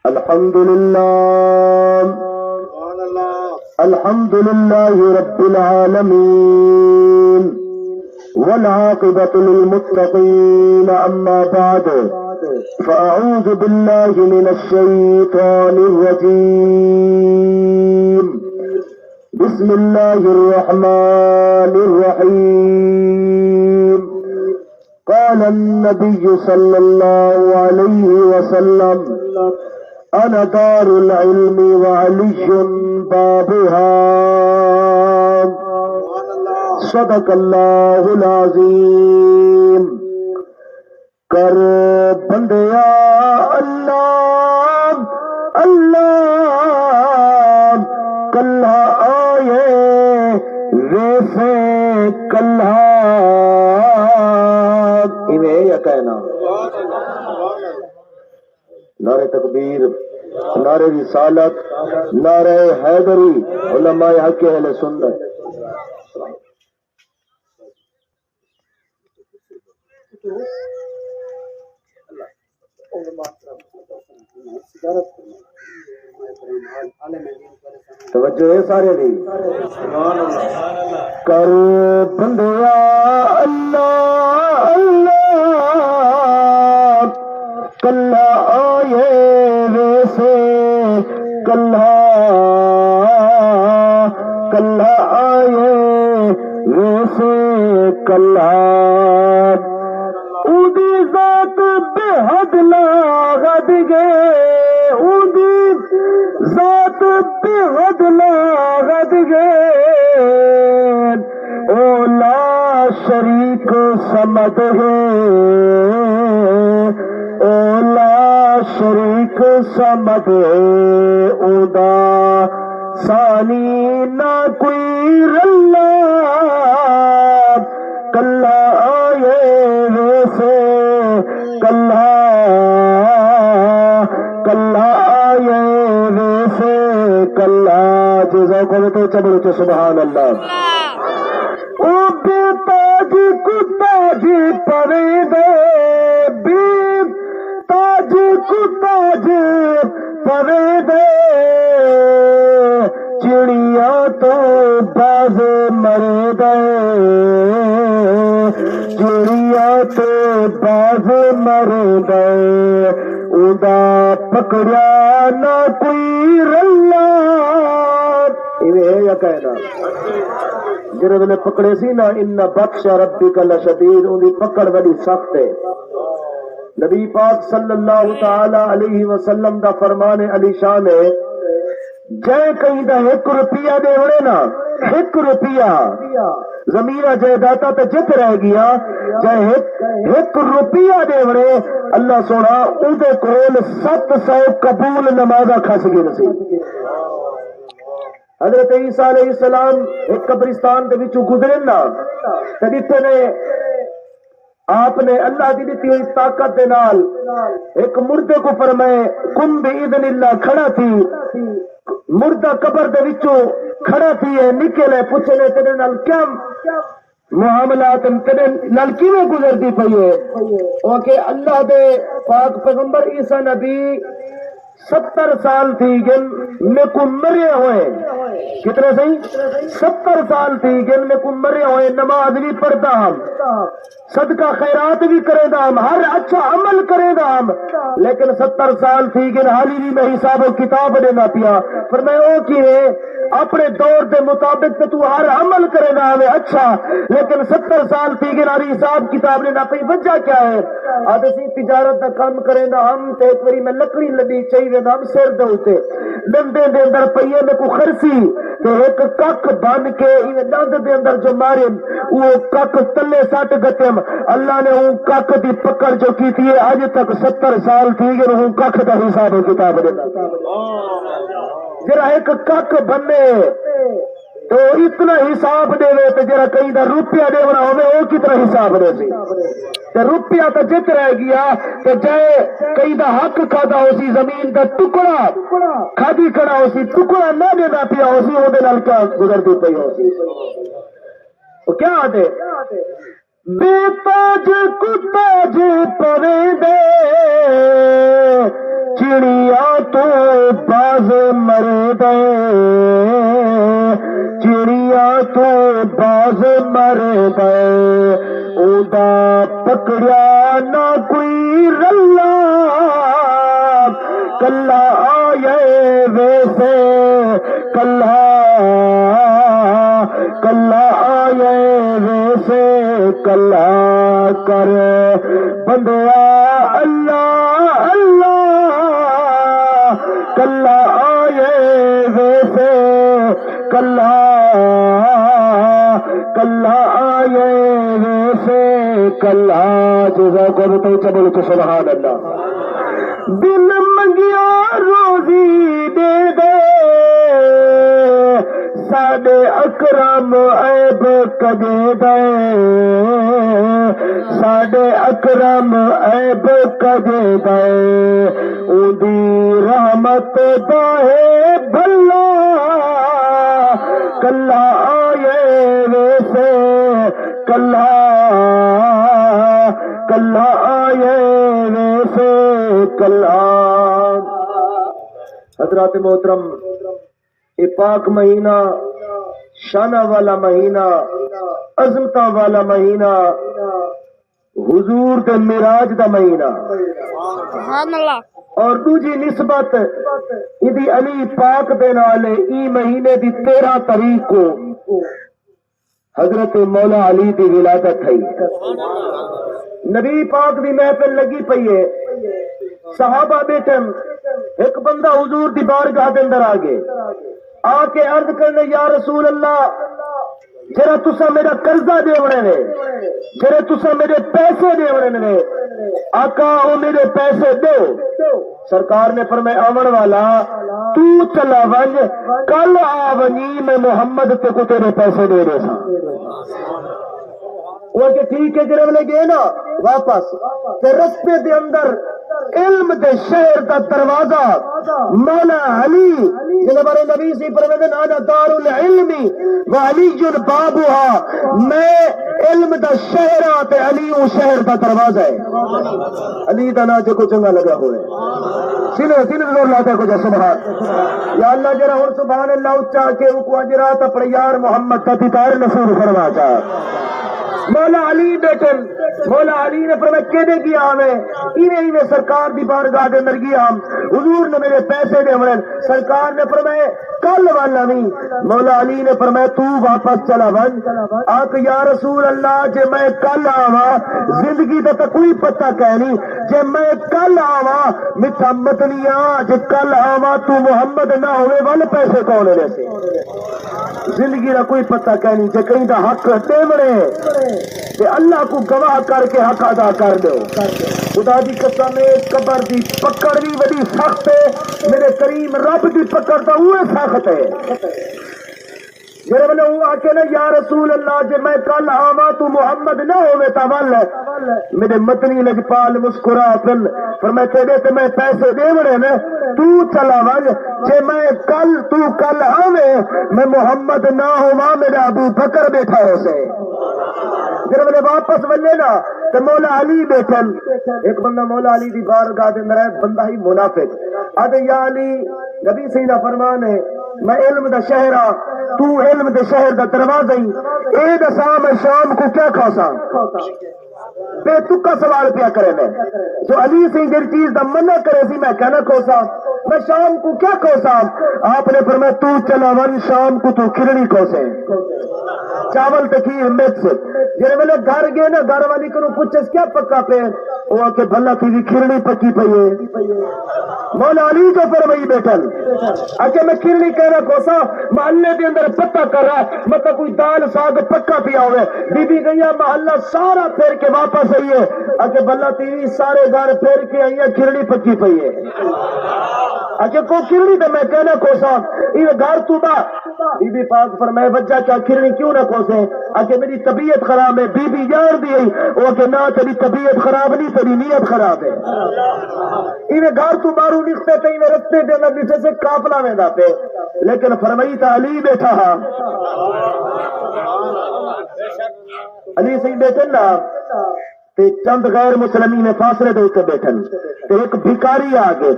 الحمد لله رب العالمين والعاقبة للمتقين. أما بعد فأعوذ بالله من الشيطان الرجيم. بسم الله الرحمن الرحيم. قال النبي صلى الله عليه وسلم: أنا دار العلم وعلي بابها. صدق الله العظيم. کر بندیا اللہ اللہ کلہ آئے ویسے کلہ انہیں یا کہنا نعرہ تکبیر، نعرہ رسالت، نعرہ حیدری، علماء حق اہل سنت. توجہ ہے سارے دی. کر بندیا اللہ اللہ کلہ آئے ویسے کلہ کلہ آئے ویسے کلہ. اودی ذات بے حد لاغت گے، اودی ذات بے حد لاغت گے، اولا شریک سمد ہے، اولا شریک سمد ہے، اودا ثانی نہ کوئی رلا کلہ آئے ویسے کلہ کلہ آئے ویسے کلہ. جزا کو تو چبڑ کے سبحان اللہ. او بے تاج کو تاج پرے دے، بے تاج کو تاج پرے دے، چڑیا تو باز مرے دے، چڑیا تو باز مرے دے، ادا پکڑیا نہ کوئی رلا. یا کہنا جنہوں نے پکڑے سی نا، ان بخش ربک لشدید، ان کی پکڑ بڑی سخت ہے. نبی پاک صلی اللہ تعالی علیہ وسلم دا فرمان علی شان ہے، جے کہیں دا 1 روپیہ دے وڑے نا، 1 روپیہ زمین جائیداد تے جت رہ گیا، جے 1 روپیہ دے وڑے اللہ سونا اودے کول 700 قبول نمازاں کھس گئی نصیب. حضرت عیسیٰ علیہ السلام ایک قبرستان دے وچوں گزرے نا تے جتھے نے آپ نے اللہ دی دیتی ہوئی طاقت دے نال ایک مردے کو فرمائے کم باذن اللہ کھڑا تھی، مردہ قبر دے وچوں کھڑا تھی ہے، نکلے پوچھنے تیرے نال کیا معاملات تیرے نال کیویں گزردی پئی ہے؟ او کہ اللہ دے پاک پیغمبر عیسیٰ نبی 70 سال تھی گن میں کو مرے ہوئے، کتنے صحیح 70 سال تھی گن میں کو مرے ہوئے، نماز بھی پڑھتا ہم، صدقہ خیرات بھی کرے دا ہم، ہر اچھا عمل کرے دا ہم، لیکن 70 سال تھی گن حالی بھی میں حساب و کتاب دینا پیا. فرمایا او کی ہے اپنے دور دے مطابق تو ہر عمل کرے دا ہمیں اچھا، لیکن 70 سال تھی گن ہر حساب کتاب لینا پی. وجہ کیا ہے؟ آدھسی تجارت دا کام کرے دا ہم تے ایک بری میں لکڑی لدی چاہیے دا ہم سر دے ہوتے ڈنڈے دے اندر پئیے میں کو خرسی تے ایک کک بن کے ڈنڈ دے اندر جو مارے وہ کک تلے سٹ گتم. اللہ نے وہ کک دی پکڑ جو کی تھی آج تک 70 سال تھی گن وہ کک دا حساب و کتاب دینا. جرا ایک کک بنے تو اتنا حساب دے تو جرا کہیں دا روپیہ دے بنا ہوئے وہ کتنا حساب دے سی. روپیہ تو جت رہ گیا تو جائے کہیں دا حق کھادا ہو سی، زمین دا ٹکڑا کھادی کھڑا ہو سی، ٹکڑا نہ دینا پیا ہو سی، وہ دے نال کیا گزرتی پئی ہو سی. وہ کیا آتے بے تاج کو تاج پرے دے، چڑیا تو باز مر دے چڑیا تو باز مر دے ادا پکڑیا نہ کوئی رلا کلا آئے ویسے کلا کلا آئے ویسے کلا کر بندیا اللہ اللہ کلا آئے ویسے کلا کلا آئے ویسے کلا جزاک اللہ تو چبل تو سبحان اللہ دل منگیا روزی دے دے ساڈے اکرم عیب کدے دے ساڈے اکرم عیب کدے دے اودی رحمت داہے بھلا کلا آئے ویسے کلا کلا آئے ویسے کلا حضرات محترم یہ پاک مہینہ شانہ والا مہینہ عظمتاں والا مہینہ حضور دے معراج دا مہینہ سبحان اللہ اور دوجی نسبت ادی علی پاک دے نالے ای مہینے دی 13 تاریخ کو حضرت مولا علی دی ولادت ہے نبی پاک دی محفل لگی پئی ہے صحابہ بیٹھن ایک بندہ حضور دی بارگاہ دے اندر آگے آ کے عرض کرنے یا رسول اللہ جرا تسا میرا قرضہ دیونے نے جرا تسا میرے پیسے دیونے نے آقا وہ میرے پیسے دو سرکار نے فرمایا آون والا تو چلا ونج کل آ ونی میں محمد تے کو تیرے پیسے دے دے سا وہ کہ ٹھیک ہے جرا لے گئے نا واپس تے رستے دے اندر علم دے شہر دا دروازہ مولا علی جنہیں بارے نبی سے پرویدن آنا دار العلم و علی بابوہا میں علم دا شہر آتے علی او شہر دا دروازہ ہے علی دا نا جو کو چنگا لگا ہوئے سنے زور لاتا ہے کچھ سبحان یا اللہ جرہ اور سبحان اللہ اچھا کے رکو اجرات اپنے یار محمد کا تیتار نصور فرما چاہ مولا علی بیٹھن مولا علی نے فرمایا کہنے گیا ہمیں انہیں سرکار دی بارگاہ دے اندر گیا ہم حضور نے میرے پیسے دے ہمیں سرکار نے فرمایا کل والا نہیں مولا علی نے فرمایا تو واپس چلا ون آنکھ یا رسول اللہ جے میں کل آوا زندگی دا تا کوئی پتہ کہنی جے میں کل آوا میٹھا متنیا جے کل آوا تو محمد نہ ہوئے والے پیسے کون لے سے زندگی دا کوئی پتہ کہنی جے کہیں دا حق دے بڑے کہ اللہ کو گواہ کر کے حق ادا کر دو خدا دی قسم قبر دی پکڑ بھی بڑی سخت ہے میرے کریم رب دی پکڑ تو وہ سخت ہے جڑے بنے وہ آکے نا یا رسول اللہ جے میں کل آواں تو محمد نہ ہوے تا ول میرے متنی لجپال مسکرا پن فرمایا تیرے تے میں پیسے دے وڑے نا تو چلا ول جے میں کل آویں میں محمد نہ ہوواں میرا ابو بکر بیٹھا ہو سے جب میں واپس ولے نا تو مولا علی بیٹھن ایک بندہ مولا علی دی بارگاہ دے اندر ہے بندہ ہی منافق آدھے یا علی نبی سیدہ فرمان ہے میں علم دا شہر تو علم دے شہر دا دروازہ ہی اے دسا میں شام کو کیا کھاسا بے تکا سوال پیا کرے میں جو علی سے جر چیز دا منع کرے سی میں کہنا کھوسا میں شام کو کیا کھوسا آپ نے فرمایا تو چلا ون شام کو تو کھرنی کھوسے چاول تکیر مرچ جڑے ویلے گھر گئے نا گھر والی کو پوچھس کیا پکا پہ وہ کہ بھلا تیری کھرنی پکی پئی ہے مولا علی جو فرمائی بیٹھل اچھا میں کھرنی کہنا کوسا محلے دے اندر پتہ کر رہا ہے مطلب کوئی دال ساگ پکا پیا ہوئے بی بی گئی محلہ سارا پھیر کے واپس آئی ہے اچھا بھلا تیری سارے گھر پھیر کے آئی ہے کھرنی پکی پئی ہے اچھا کو کھرنی تو میں کہنا کوسا یہ گھر تو با بی بی پاک فرمائے بچہ کیا کھرنی کیوں نہ کوسے اچھا میری طبیعت خراب ہے بی بی یار دی وہ کہ نہ تیری طبیعت خراب نہیں تیری نیت خراب ہے انہیں گھر تو بارو نکتے تھے انہیں رستے دے اندر نیچے سے قافلہ میں دا پہ لیکن فرمائی تا علی بیٹھا ہاں علی سے بیٹھن نا تے چند غیر مسلمین فاصلے دے اوتے بیٹھن تے ایک بھکاری آگے